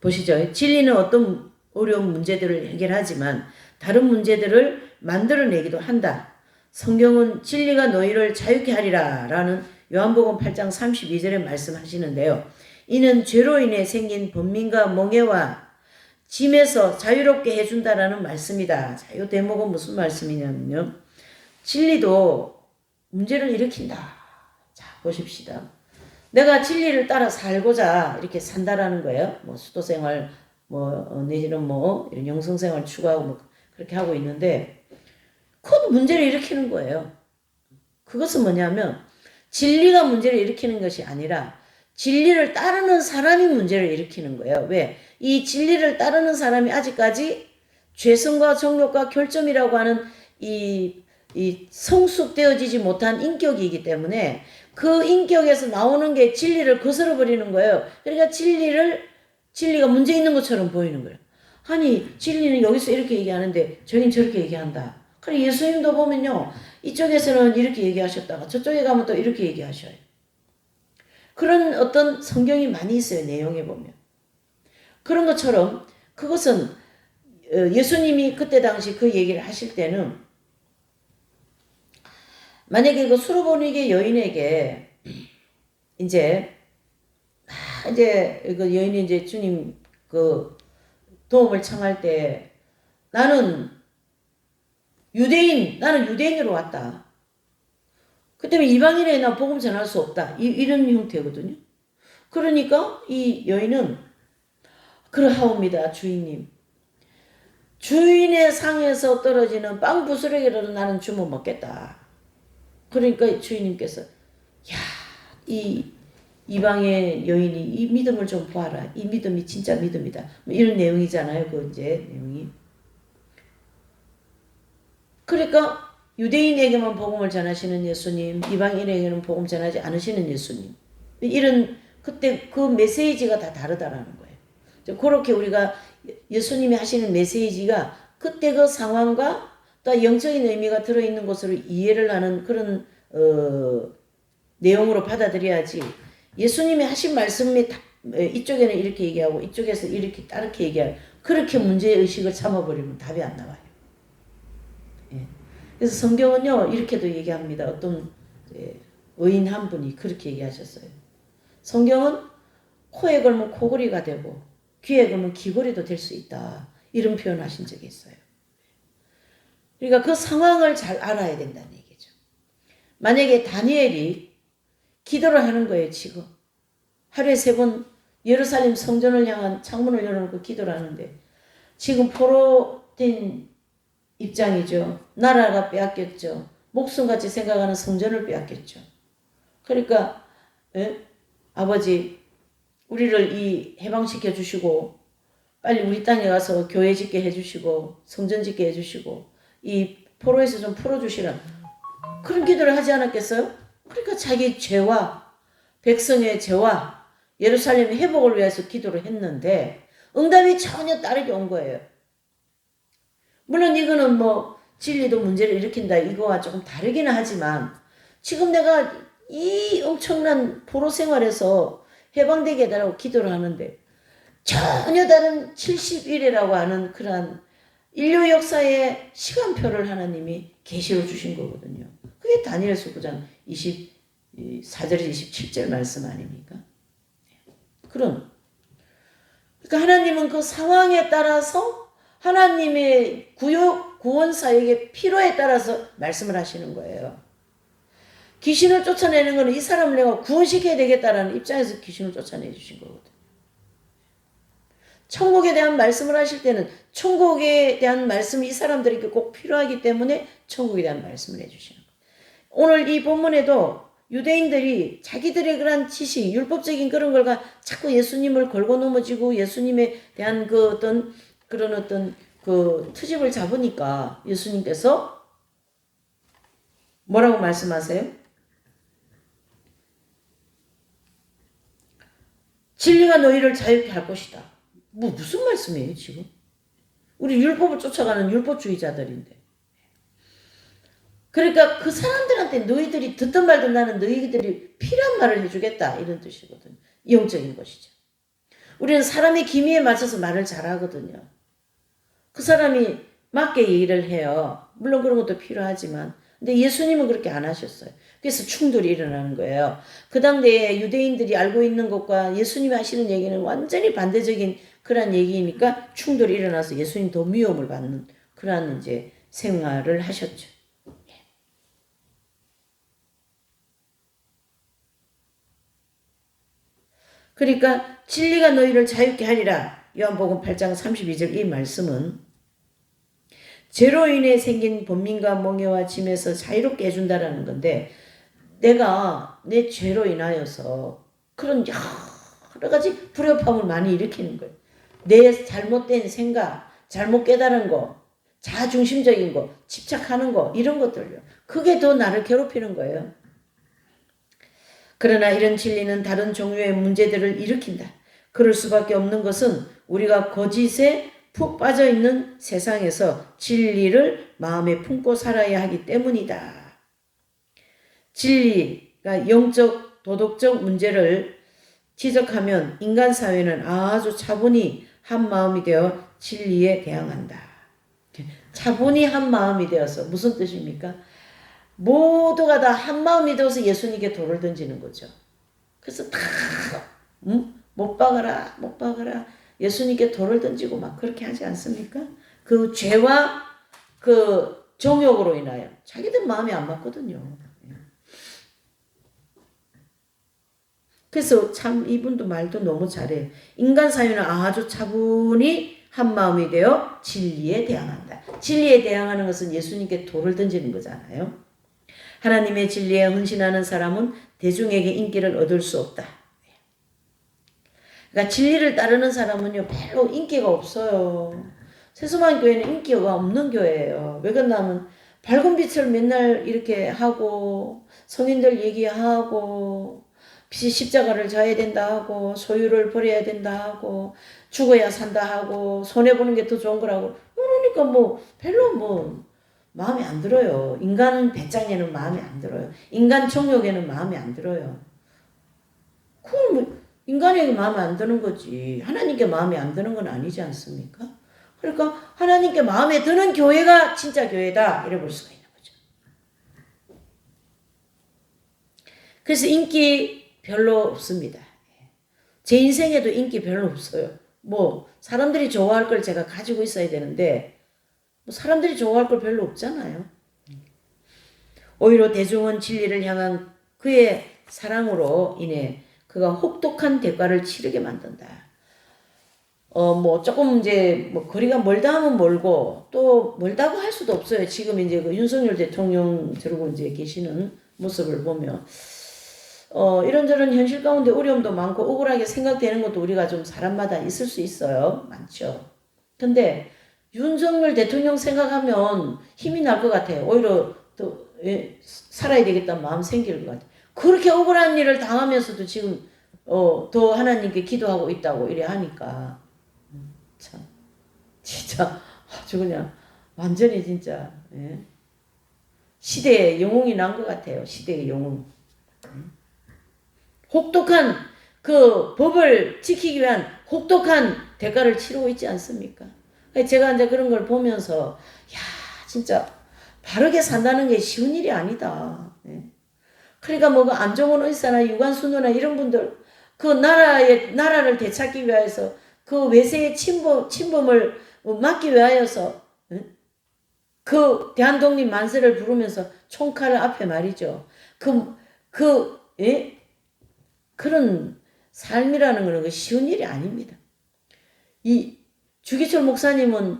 보시죠. 진리는 어떤 어려운 문제들을 해결하지만 다른 문제들을 만들어내기도 한다. 성경은 진리가 너희를 자유케 하리라 라는 요한복음 8장 32절에 말씀하시는데요. 이는 죄로 인해 생긴 번민과 멍해와 짐에서 자유롭게 해준다라는 말씀이다. 자, 이 대목은 무슨 말씀이냐면요. 진리도 문제를 일으킨다. 자, 보십시다. 내가 진리를 따라 살고자 이렇게 산다라는 거예요. 뭐 수도생활, 내지는 이런 영성생활 추구하고 그렇게 하고 있는데, 그것도 문제를 일으키는 거예요. 그것은 뭐냐면, 진리가 문제를 일으키는 것이 아니라, 진리를 따르는 사람이 문제를 일으키는 거예요. 왜? 이 진리를 따르는 사람이 아직까지 죄성과 정욕과 결점이라고 하는 이 성숙되어지지 못한 인격이기 때문에 그 인격에서 나오는 게 진리를 거스러 버리는 거예요. 그러니까 진리가 문제 있는 것처럼 보이는 거예요. 아니, 진리는 여기서 이렇게 얘기하는데 저긴 저렇게 얘기한다. 그래, 예수님도 보면요. 이쪽에서는 이렇게 얘기하셨다가 저쪽에 가면 또 이렇게 얘기하셔요. 그런 어떤 성경이 많이 있어요. 내용에 보면. 그런 것처럼 그것은 예수님이 그때 당시 그 얘기를 하실 때는 만약에 그 수르보니게 여인에게 이제 그 여인이 이제 주님 그 도움을 청할 때 나는 유대인으로 왔다. 그 때문에 이방인에 나 복음 전할 수 없다. 이런 형태거든요. 그러니까 이 여인은 그러하옵니다. 주인님. 주인의 상에서 떨어지는 빵 부스러기라도 나는 주워 먹겠다. 그러니까 주인님께서 이 이방의 여인이 이 믿음을 좀 보아라. 이 믿음이 진짜 믿음이다. 이런 내용이잖아요. 그 이제 내용이. 그러니까 유대인에게만 복음을 전하시는 예수님, 이방인에게는 복음 전하지 않으시는 예수님. 이런 그때 그 메시지가 다 다르다라는 거예요. 그렇게 우리가 예수님이 하시는 메시지가 그때 그 상황과 또 영적인 의미가 들어있는 것으로 이해를 하는 그런 내용으로 받아들여야지. 예수님이 하신 말씀이 이쪽에는 이렇게 얘기하고 이쪽에서 이렇게 다르게 얘기하고 그렇게 문제의식을 삼아버리면 답이 안 나와요. 그래서 성경은요 이렇게도 얘기합니다. 어떤 의인 한 분이 그렇게 얘기하셨어요. 성경은 코에 걸면 코골이가 되고 귀에 걸면 귀걸이도 될 수 있다. 이런 표현하신 적이 있어요. 그러니까 그 상황을 잘 알아야 된다는 얘기죠. 만약에 다니엘이 기도를 하는 거예요. 지금 하루에 3번 예루살렘 성전을 향한 창문을 열어놓고 기도를 하는데 지금 포로된 입장이죠. 나라가 빼앗겼죠. 목숨같이 생각하는 성전을 빼앗겼죠. 그러니까 아버지 우리를 이 해방시켜 주시고 빨리 우리 땅에 가서 교회 짓게 해주시고 성전 짓게 해주시고 이 포로에서 좀 풀어주시라. 그런 기도를 하지 않았겠어요? 그러니까 자기 죄와 백성의 죄와 예루살렘 회복을 위해서 기도를 했는데 응답이 전혀 다르게 온 거예요. 물론 이거는 뭐 진리도 문제를 일으킨다 이거와 조금 다르기는 하지만 지금 내가 이 엄청난 포로 생활에서 해방되게 해달라고 기도를 하는데 전혀 다른 70일이라고 하는 그러한 인류 역사의 시간표를 하나님이 계시로 주신 거거든요. 그게 다니엘서 9장 24절에서 27절 말씀 아닙니까? 그러니까 하나님은 그 상황에 따라서 하나님의 구원 사역의 필요에 따라서 말씀을 하시는 거예요. 귀신을 쫓아내는 것은 이 사람을 내가 구원시켜야 되겠다라는 입장에서 귀신을 쫓아내 주신 거거든요. 천국에 대한 말씀을 하실 때는 천국에 대한 말씀이 이 사람들에게 꼭 필요하기 때문에 천국에 대한 말씀을 해주시는 거예요. 오늘 이 본문에도 유대인들이 자기들의 그런 지식, 율법적인 그런 걸 자꾸 예수님을 걸고 넘어지고 예수님에 대한 그 어떤 그 트집을 잡으니까 예수님께서 뭐라고 말씀하세요? 진리가 너희를 자유케 할 것이다. 무슨 말씀이에요 지금? 우리 율법을 쫓아가는 율법주의자들인데. 그러니까 그 사람들한테 너희들이 듣던 말든 나는 너희들이 필요한 말을 해주겠다 이런 뜻이거든요. 영적인 것이죠. 우리는 사람의 기미에 맞춰서 말을 잘하거든요. 그 사람이 맞게 얘기를 해요. 물론 그런 것도 필요하지만 근데 예수님은 그렇게 안 하셨어요. 그래서 충돌이 일어나는 거예요. 그 당대에 유대인들이 알고 있는 것과 예수님이 하시는 얘기는 완전히 반대적인 그런 얘기니까 충돌이 일어나서 예수님 더 미움을 받는 그런 이제 생활을 하셨죠. 그러니까 진리가 너희를 자유케 하리라. 요한복음 8장 32절 이 말씀은 죄로 인해 생긴 번민과 멍해와 짐에서 자유롭게 해준다라는 건데 내가 내 죄로 인하여서 그런 여러 가지 불협화음을 많이 일으키는 거예요. 내 잘못된 생각, 잘못 깨달은 거, 자중심적인 거, 집착하는 거 이런 것들요. 그게 더 나를 괴롭히는 거예요. 그러나 이런 진리는 다른 종류의 문제들을 일으킨다. 그럴 수밖에 없는 것은 우리가 거짓에 푹 빠져있는 세상에서 진리를 마음에 품고 살아야 하기 때문이다. 진리가 영적, 도덕적 문제를 지적하면 인간 사회는 아주 차분히 한 마음이 되어 진리에 대항한다. 차분히 한 마음이 되어서 무슨 뜻입니까? 모두가 다 한 마음이 되어서 예수님께 돌을 던지는 거죠. 그래서 다 못 박아라 못 박아라 예수님께 돌을 던지고 막 그렇게 하지 않습니까? 그 죄와 그 정욕으로 인하여 자기들 마음이 안 맞거든요. 그래서 참 이분도 말도 너무 잘해요. 인간 사회는 아주 차분히 한 마음이 되어 진리에 대항한다. 진리에 대항하는 것은 예수님께 돌을 던지는 거잖아요. 하나님의 진리에 헌신하는 사람은 대중에게 인기를 얻을 수 없다. 그러니까 진리를 따르는 사람은요 별로 인기가 없어요. 세수만 교회는 인기가 없는 교회예요. 왜 그러냐면 밝은 빛을 맨날 이렇게 하고 성인들 얘기하고 십자가를 져야 된다 하고 소유를 버려야 된다 하고 죽어야 산다 하고 손해보는 게 더 좋은 거라고 그러니까 뭐 별로 뭐 마음에 안 들어요. 인간 배짱에는 마음에 안 들어요. 인간 정욕에는 마음에 안 들어요. 그건 뭐 인간에게 마음에 안 드는 거지. 하나님께 마음에 안 드는 건 아니지 않습니까? 그러니까 하나님께 마음에 드는 교회가 진짜 교회다. 이래 볼 수가 있는 거죠. 그래서 인기 별로 없습니다. 제 인생에도 인기 별로 없어요. 뭐 사람들이 좋아할 걸 제가 가지고 있어야 되는데 뭐 사람들이 좋아할 걸 별로 없잖아요. 오히려 대중은 진리를 향한 그의 사랑으로 인해 그가 혹독한 대가를 치르게 만든다. 뭐 조금 이제 뭐 거리가 멀다 하면 멀고 또 멀다고 할 수도 없어요. 지금 이제 그 윤석열 대통령 저러고 이제 계시는 모습을 보면 이런저런 현실 가운데 어려움도 많고 억울하게 생각되는 것도 우리가 좀 사람마다 있을 수 있어요. 많죠. 근데 윤석열 대통령 생각하면 힘이 날 것 같아요. 오히려 또 살아야 되겠다는 마음 생길 것 같아요. 그렇게 억울한 일을 당하면서도 지금 더 하나님께 기도하고 있다고 이래 하니까 참 진짜 아주 그냥 완전히 진짜 시대의 영웅이 난 것 같아요. 시대의 영웅. 혹독한 그 법을 지키기 위한 혹독한 대가를 치르고 있지 않습니까? 제가 이제 그런 걸 보면서 야 진짜 바르게 산다는 게 쉬운 일이 아니다. 그러니까 뭐 안종원 의사나 유관순 누나 이런 분들 그 나라를 되찾기 위해서 그 외세의 침범을 막기 위하여서 그 대한독립 만세를 부르면서 총칼을 앞에 말이죠. 그런 삶이라는 것은 쉬운 일이 아닙니다. 이 주기철 목사님은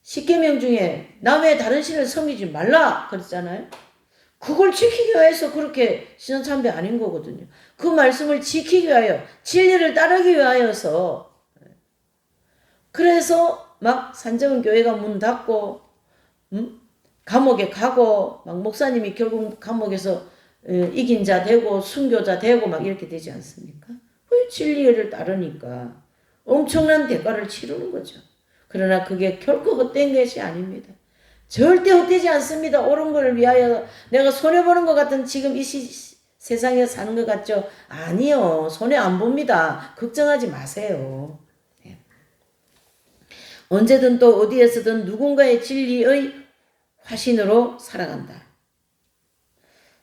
십계명 중에 남의 다른 신을 섬기지 말라 그랬잖아요. 그걸 지키기 위해서 그렇게 신앙참배 아닌 거거든요. 그 말씀을 지키기 위하여 진리를 따르기 위하여서 그래서 막 산정은 교회가 문 닫고 감옥에 가고 막 목사님이 결국 감옥에서 이긴 자 되고 순교자 되고 막 이렇게 되지 않습니까? 왜 진리를 따르니까 엄청난 대가를 치르는 거죠. 그러나 그게 결코 헛된 것이 아닙니다. 절대 헛되지 않습니다. 옳은 것을 위하여 내가 손해보는 것 같은 지금 이 세상에 사는 것 같죠? 아니요. 손해 안 봅니다. 걱정하지 마세요. 네. 언제든 또 어디에서든 누군가의 진리의 화신으로 살아간다.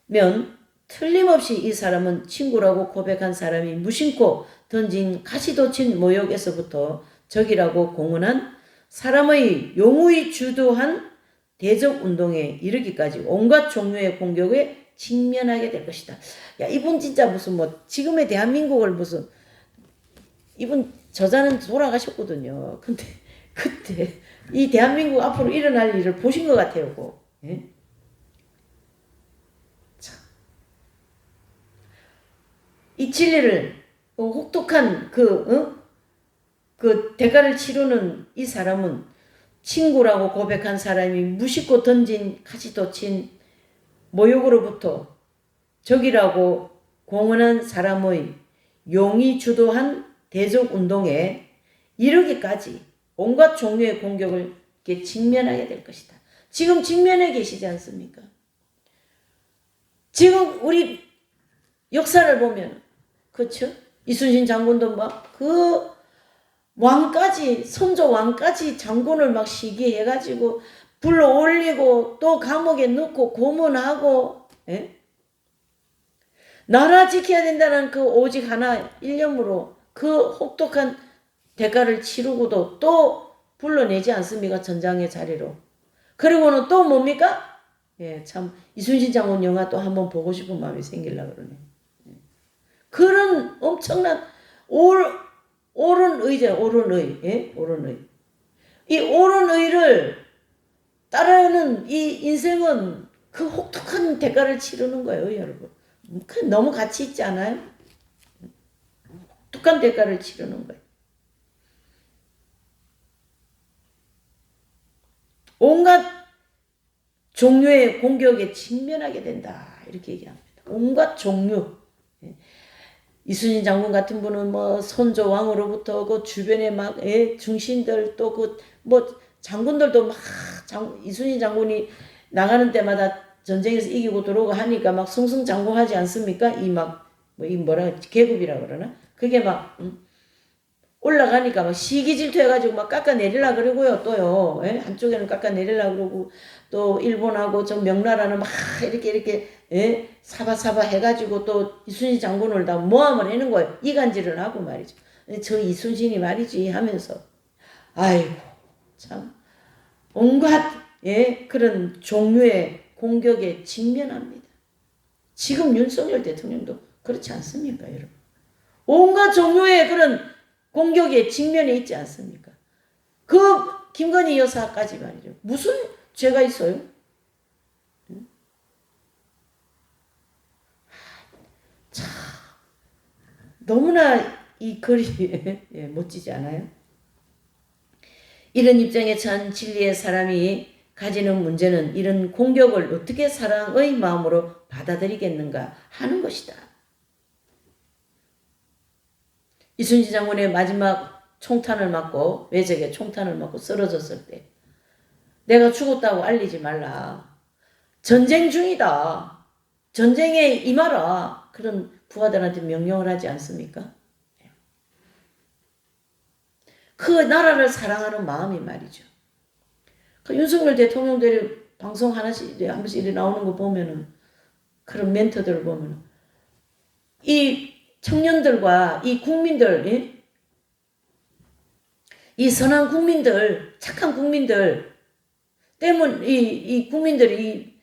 면 틀림없이 이 사람은 친구라고 고백한 사람이 무심코 던진 가시돋친 모욕에서부터 적이라고 공언한 사람의 용의 주도한 대적 운동에 이르기까지 온갖 종류의 공격에 직면하게 될 것이다. 야, 이분 진짜 무슨 뭐 지금의 대한민국을 무슨 이분 저자는 돌아가셨거든요. 근데 그때 이 대한민국 앞으로 일어날 일을 보신 것 같아요. 예? 참. 이 진리를 혹독한 그 대가를 치르는 이 사람은 친구라고 고백한 사람이 무심코 던진 가시돋친 모욕으로부터 적이라고 공언한 사람의 용이 주도한 대적 운동에 이르기까지 온갖 종류의 공격을 직면하게 될 것이다. 지금 직면해 계시지 않습니까? 지금 우리 역사를 보면 그렇죠? 이순신 장군도 막 그 왕까지 선조 왕까지 장군을 막 시기해가지고 불러 올리고 또 감옥에 넣고 고문하고 나라 지켜야 된다는 그 오직 하나 일념으로 그 혹독한 대가를 치르고도 또 불러내지 않습니까? 전장의 자리로. 그리고는 또 뭡니까? 참 이순신 장군 영화 또 한번 보고 싶은 마음이 생기려고 그러네. 그런 엄청난 옳은 의죠. 옳은 의. 옳은 의. 이 옳은 의를 따르는 이 인생은 그 혹독한 대가를 치르는 거예요, 여러분. 너무 가치 있지 않아요? 혹독한 대가를 치르는 거예요. 온갖 종류의 공격에 직면하게 된다. 이렇게 얘기합니다. 온갖 종류. 이순신 장군 같은 분은 뭐 선조 왕으로부터 그 주변에 막 중신들 또 그 뭐 장군들도 막 이순신 장군이 나가는 때마다 전쟁에서 이기고 들어오고 하니까 막 승승장구하지 않습니까? 이 막 뭐 이 뭐라 계급이라 그러나 그게 막 올라가니까 막 시기 질투해가지고 막 깎아내리려 그러고요, 또요. 예? 한쪽에는 깎아내리려 그러고, 또 일본하고 저 명나라는 막 이렇게, 예? 사바사바 해가지고 또 이순신 장군을 다 모함을 해는 거예요. 이간질을 하고 말이죠. 저 이순신이 말이지 하면서. 아이고, 참. 온갖, 예? 그런 종류의 공격에 직면합니다. 지금 윤석열 대통령도 그렇지 않습니까, 여러분? 온갖 종류의 그런 공격에 직면해 있지 않습니까? 그 김건희 여사까지 말이죠. 무슨 죄가 있어요? 참 너무나 이 글이 예, 멋지지 않아요? 이런 입장에 처한 진리의 사람이 가지는 문제는 이런 공격을 어떻게 사랑의 마음으로 받아들이겠는가 하는 것이다. 이순신 장군의 마지막 총탄을 맞고 외적에 총탄을 맞고 쓰러졌을 때 내가 죽었다고 알리지 말라. 전쟁 중이다. 전쟁에 임하라. 그런 부하들한테 명령을 하지 않습니까? 그 나라를 사랑하는 마음이 말이죠. 그 윤석열 대통령들이 방송 하나씩 한 번씩 이렇게 나오는 거 보면은 그런 멘트들을 보면은 이 청년들과 이 국민들, 예? 이 선한 국민들, 착한 국민들 때문 이 국민들이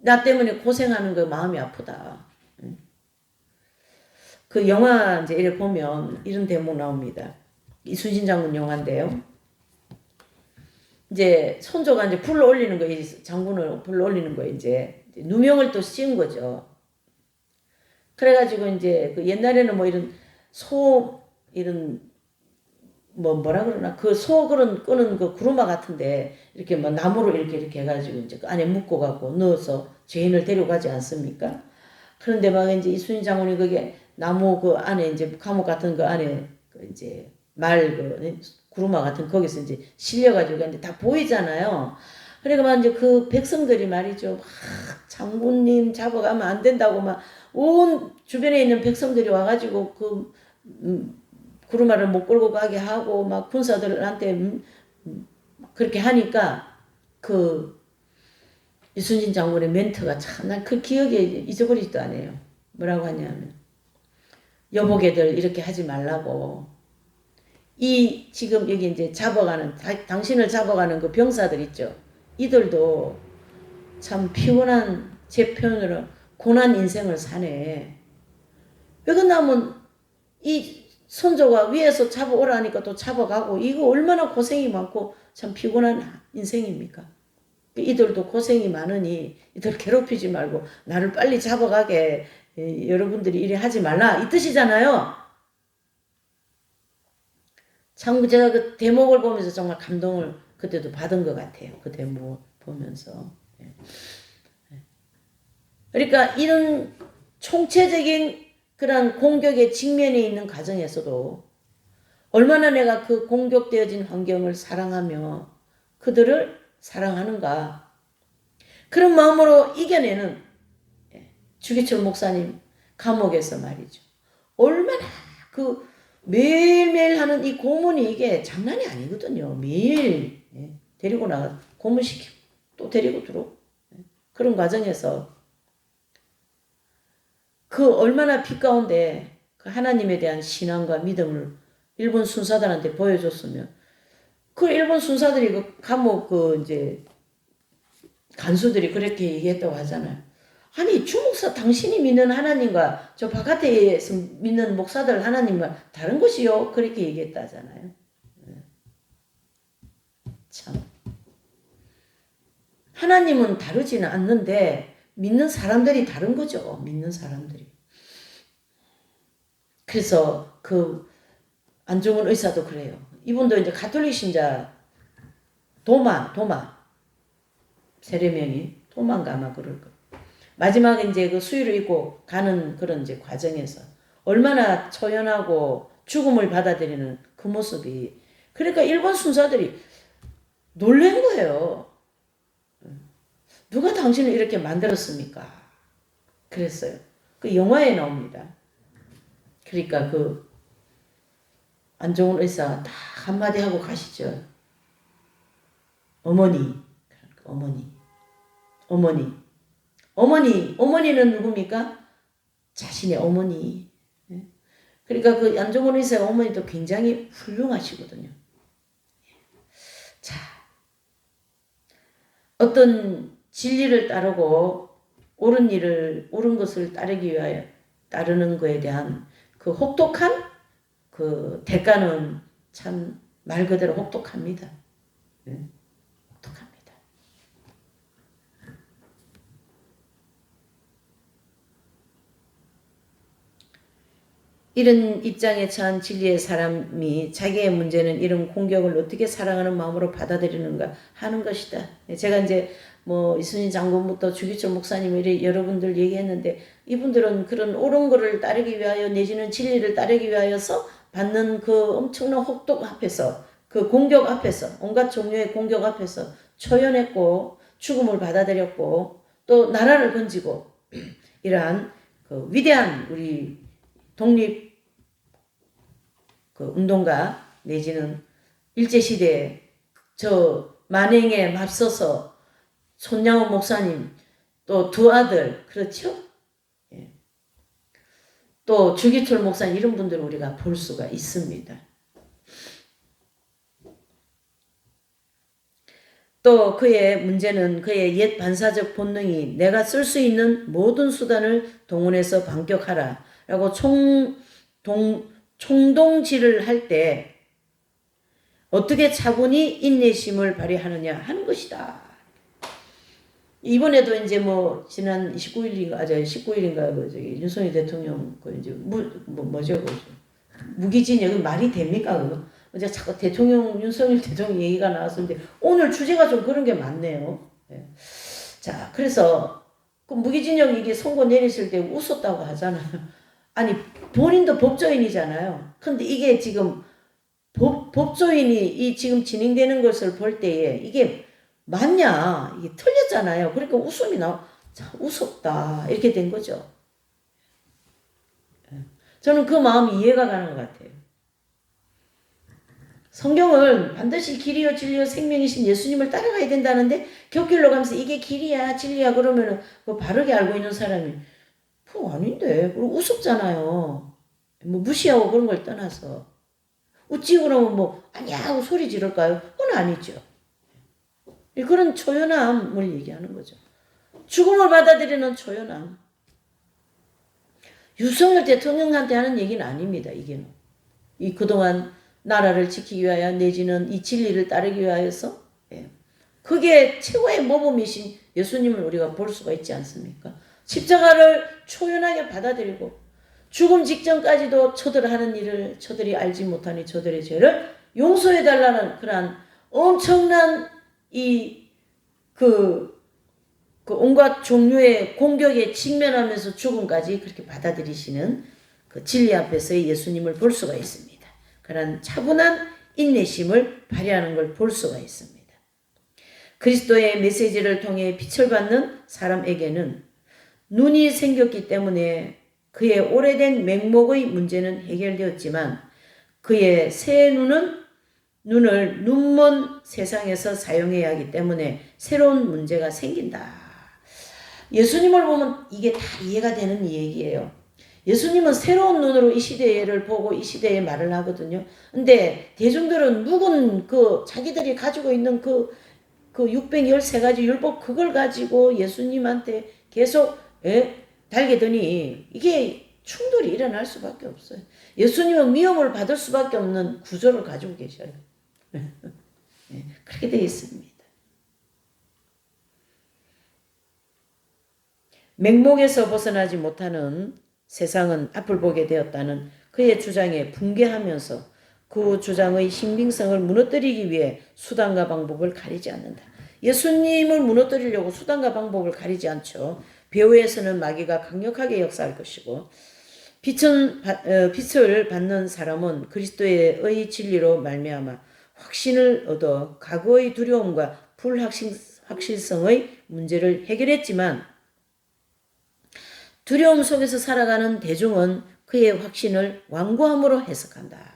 나 때문에 고생하는 거 마음이 아프다. 그 영화 이제 이렇게 보면 이런 대목 나옵니다. 이순신 장군 영화인데요. 이제 손조가 이제 불러 올리는 거, 장군을 불러 올리는 거 이제 누명을 또 씌운 거죠. 그래가지고 이제 그 옛날에는 뭐 이런 이런 뭐라 그러나 그 소 끄는 그 구루마 같은데 이렇게 뭐 나무로 이렇게 해가지고 이제 그 안에 묶어 갖고 넣어서 죄인을 데려가지 않습니까? 그런데 막 이제 이순신 장군이 그게 나무 그 안에 이제 감옥 같은 그 안에 그 이제 구루마 같은 거기서 이제 실려가지고 근데 다 보이잖아요. 그러니까 막 이제 그 백성들이 말이죠. 막 장군님 잡아가면 안 된다고 막 온 주변에 있는 백성들이 와가지고 그 구루마를 못 끌고 가게 하고 막 군사들한테 그렇게 하니까 그 이순신 장군의 멘트가 참 난 그 기억에 잊어버리지도 않아요. 뭐라고 하냐면 여보게들 이렇게 하지 말라고 이 지금 여기 이제 당신을 잡아가는 그 병사들 있죠. 이들도 참 피곤한 제 표현으로 고난 인생을 사네. 왜그러면 이 선조가 위에서 잡아오라니까 또 잡아가고 이거 얼마나 고생이 많고 참 피곤한 인생입니까? 이들도 고생이 많으니 이들 괴롭히지 말고 나를 빨리 잡아가게 여러분들이 이래 하지 말라 이 뜻이잖아요. 참 제가 그 대목을 보면서 정말 감동을 그때도 받은 것 같아요. 그 대목 보면서. 그러니까 이런 총체적인 그런 공격의 직면에 있는 과정에서도 얼마나 내가 그 공격되어진 환경을 사랑하며 그들을 사랑하는가. 그런 마음으로 이겨내는 주기철 목사님 감옥에서 말이죠. 얼마나 그 매일매일 하는 이 고문이 이게 장난이 아니거든요. 매일 데리고 나가 고문시키고 또 데리고 들어오고 그런 과정에서 그 얼마나 피 가운데 그 하나님에 대한 신앙과 믿음을 일본 순사들한테 보여줬으면 그 일본 순사들이 그 감옥 그 이제 간수들이 그렇게 얘기했다고 하잖아요. 아니 주목사 당신이 믿는 하나님과 저 바깥에서 믿는 목사들 하나님과 다른 것이요 그렇게 얘기했다잖아요. 참 하나님은 다르지는 않는데 믿는 사람들이 다른 거죠. 믿는 사람들이. 그래서 그 안중근 의사도 그래요. 이분도 이제 가톨릭 신자 도마 세례명이 도마인가 아마 그럴 거. 마지막에 이제 그 수의를 입고 가는 그런 이제 과정에서 얼마나 초연하고 죽음을 받아들이는 그 모습이 그러니까 일본 순사들이 놀란 거예요. 누가 당신을 이렇게 만들었습니까? 그랬어요. 그 영화에 나옵니다. 그러니까 그 안종훈 의사 딱 한마디 하고 가시죠. 어머니, 어머니는 누굽니까? 자신의 어머니. 그러니까 그 안종훈 의사 어머니도 굉장히 훌륭하시거든요. 자, 어떤 진리를 따르고 옳은 것을 따르기 위하여 따르는 것에 대한 그 혹독한 그 대가는 참 말 그대로 혹독합니다. 혹독합니다. 이런 입장에 처한 진리의 사람이 자기의 문제는 이런 공격을 어떻게 사랑하는 마음으로 받아들이는가 하는 것이다. 제가 이제 뭐 이순신 장군부터 주기철 목사님 이래 여러분들 얘기했는데 이분들은 그런 옳은 거를 따르기 위하여 내지는 진리를 따르기 위하여서 받는 그 엄청난 혹독 앞에서 그 공격 앞에서 온갖 종류의 공격 앞에서 초연했고 죽음을 받아들였고 또 나라를 건지고 이러한 그 위대한 우리 독립 그 운동가 내지는 일제시대에 저 만행에 맞서서 손양원 목사님 또 두 아들 그렇죠? 예. 또 주기철 목사님 이런 분들을 우리가 볼 수가 있습니다. 또 그의 문제는 그의 옛 반사적 본능이 내가 쓸 수 있는 모든 수단을 동원해서 반격하라 라고 총동지를 할 때 어떻게 차분히 인내심을 발휘하느냐 하는 것이다. 이번에도 이제 뭐 지난 19일인가 그 저기 윤석열 대통령 그 이제 뭐죠 그 무기징역 말이 됩니까 그거? 어제 자꾸 윤석열 대통령 얘기가 나왔었는데 오늘 주제가 좀 그런 게 많네요. 네. 자 그래서 그 무기징역 이게 선고 내리실 때 웃었다고 하잖아요. 아니 본인도 법조인이잖아요. 근데 이게 지금 법조인이 이 지금 진행되는 것을 볼 때에 이게 맞냐 이게 틀렸잖아요. 그러니까 웃음이 자, 웃었다 이렇게 된 거죠. 저는 그 마음이 이해가 가는 것 같아요. 성경은 반드시 길이요 진리요 생명이신 예수님을 따라가야 된다는데 곁길로 가면서 이게 길이야 진리야 그러면은 그 바르게 알고 있는 사람이 아닌데 그리고 우습잖아요. 뭐 무시하고 그런 걸 떠나서 웃지 그러면 뭐 아니야 하고 소리 지를까요? 그건 아니죠. 그런 초연함을 얘기하는 거죠. 죽음을 받아들이는 초연함. 윤석열 대통령한테 하는 얘기는 아닙니다. 이게는 이 그동안 나라를 지키기 위하여 내지는 이 진리를 따르기 위하여서 그게 최고의 모범이신 예수님을 우리가 볼 수가 있지 않습니까? 십자가를 초연하게 받아들이고 죽음 직전까지도 저들 하는 일을 저들이 알지 못하니 저들의 죄를 용서해달라는 그러한 엄청난 그 온갖 종류의 공격에 직면하면서 죽음까지 그렇게 받아들이시는 그 진리 앞에서의 예수님을 볼 수가 있습니다. 그런 차분한 인내심을 발휘하는 걸 볼 수가 있습니다. 그리스도의 메시지를 통해 빛을 받는 사람에게는 눈이 생겼기 때문에 그의 오래된 맹목의 문제는 해결되었지만 그의 새 눈을 눈먼 세상에서 사용해야 하기 때문에 새로운 문제가 생긴다. 예수님을 보면 이게 다 이해가 되는 얘기예요. 예수님은 새로운 눈으로 이 시대를 보고 이 시대에 말을 하거든요. 근데 대중들은 묵은 자기들이 가지고 있는 그 613가지 율법 그걸 가지고 예수님한테 계속 달게더니 이게 충돌이 일어날 수밖에 없어요. 예수님은 미움을 받을 수밖에 없는 구조를 가지고 계셔요. 그렇게 되어 있습니다. 맹목에서 벗어나지 못하는 세상은 앞을 보게 되었다는 그의 주장에 붕괴하면서 그 주장의 신빙성을 무너뜨리기 위해 수단과 방법을 가리지 않는다. 예수님을 무너뜨리려고 수단과 방법을 가리지 않죠. 배후에서는 마귀가 강력하게 역사할 것이고 빛을 받는 사람은 그리스도의 진리로 말미암아 확신을 얻어 과거의 두려움과 불확실성의 문제를 해결했지만 두려움 속에서 살아가는 대중은 그의 확신을 완고함으로 해석한다.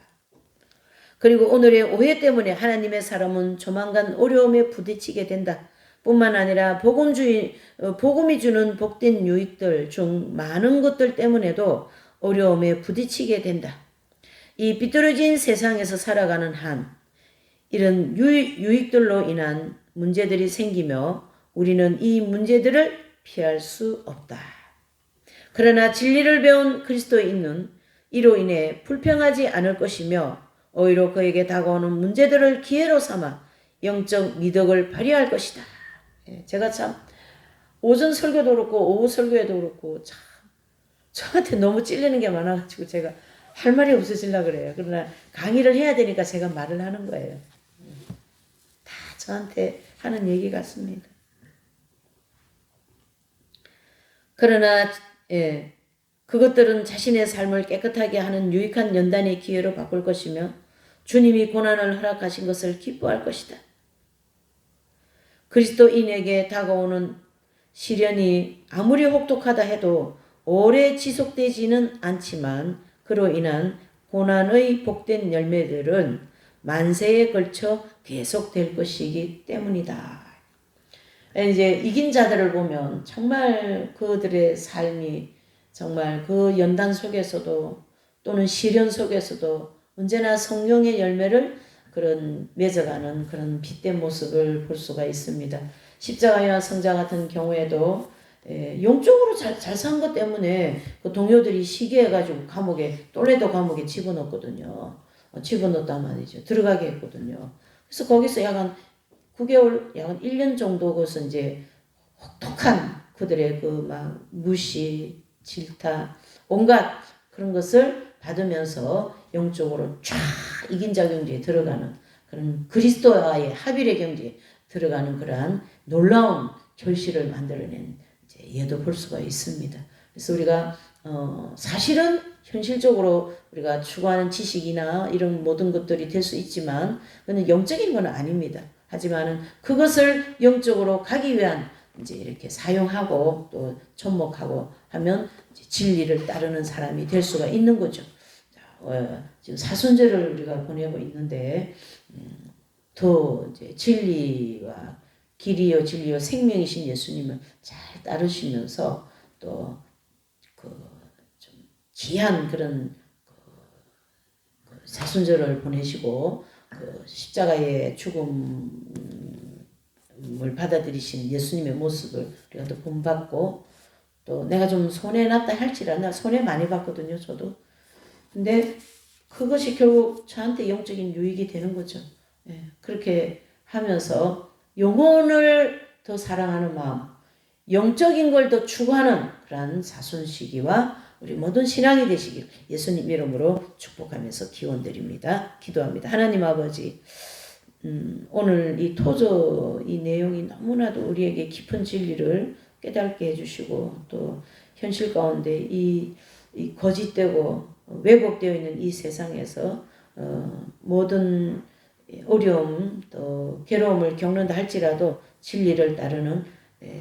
그리고 오늘의 오해 때문에 하나님의 사람은 조만간 어려움에 부딪히게 된다. 뿐만 아니라 복음이 주는 복된 유익들 중 많은 것들 때문에도 어려움에 부딪히게 된다. 이 비뚤어진 세상에서 살아가는 한 이런 유익들로 인한 문제들이 생기며 우리는 이 문제들을 피할 수 없다. 그러나 진리를 배운 그리스도인은 이로 인해 불평하지 않을 것이며 오히려 그에게 다가오는 문제들을 기회로 삼아 영적 미덕을 발휘할 것이다. 제가 참 오전 설교도 그렇고 오후 설교에도 그렇고 참 저한테 너무 찔리는 게 많아가지고 제가 할 말이 없어지려고 그래요. 그러나 강의를 해야 되니까 제가 말을 하는 거예요. 다 저한테 하는 얘기 같습니다. 그러나 그것들은 자신의 삶을 깨끗하게 하는 유익한 연단의 기회로 바꿀 것이며 주님이 고난을 허락하신 것을 기뻐할 것이다. 그리스도인에게 다가오는 시련이 아무리 혹독하다 해도 오래 지속되지는 않지만 그로 인한 고난의 복된 열매들은 만세에 걸쳐 계속될 것이기 때문이다. 이제 이긴 자들을 보면 정말 그들의 삶이 정말 그 연단 속에서도 또는 시련 속에서도 언제나 성령의 열매를 그런 맺어가는 그런 빛된 모습을 볼 수가 있습니다. 십자가와 성자 같은 경우에도 영적으로 잘 산 것 때문에 그 동료들이 시기해가지고 똘레도 감옥에 집어넣었거든요. 집어넣었단 말이죠. 들어가게 했거든요. 그래서 거기서 약간 9개월, 약간 1년 정도 거기서 이제 혹독한 그들의 그 막 무시, 질타, 온갖 그런 것을 받으면서 영적으로 쫙 이긴 자 경지에 들어가는 그런 그리스도와의 합일의 경지에 들어가는 그러한 놀라운 결실을 만들어낸 예도 볼 수가 있습니다. 그래서 우리가 사실은 현실적으로 우리가 추구하는 지식이나 이런 모든 것들이 될 수 있지만 그건 영적인 건 아닙니다. 하지만은 그것을 영적으로 가기 위한 이제 이렇게 사용하고 또 접목하고 하면 진리를 따르는 사람이 될 수가 있는 거죠. 지금 사순절을 우리가 보내고 있는데 더 이제 진리와 길이요 진리요 생명이신 예수님을 잘 따르시면서 또 그 좀 귀한 그런 그 사순절을 보내시고 그 십자가의 죽음을 받아들이신 예수님의 모습을 우리가 또 본받고 또 내가 좀 손해났다 할지라도 손해 많이 봤거든요 저도. 근데 그것이 결국 저한테 영적인 유익이 되는 거죠. 그렇게 하면서 영혼을 더 사랑하는 마음, 영적인 걸 더 추구하는 그러한 사순시기와 우리 모든 신앙이 되시길 예수님 이름으로 축복하면서 기원드립니다. 기도합니다. 하나님 아버지, 오늘 이 토저 이 내용이 너무나도 우리에게 깊은 진리를 깨닫게 해주시고 또 현실 가운데 이 거짓되고 왜곡되어 있는 이 세상에서 모든 어려움 또 괴로움을 겪는다 할지라도 진리를 따르는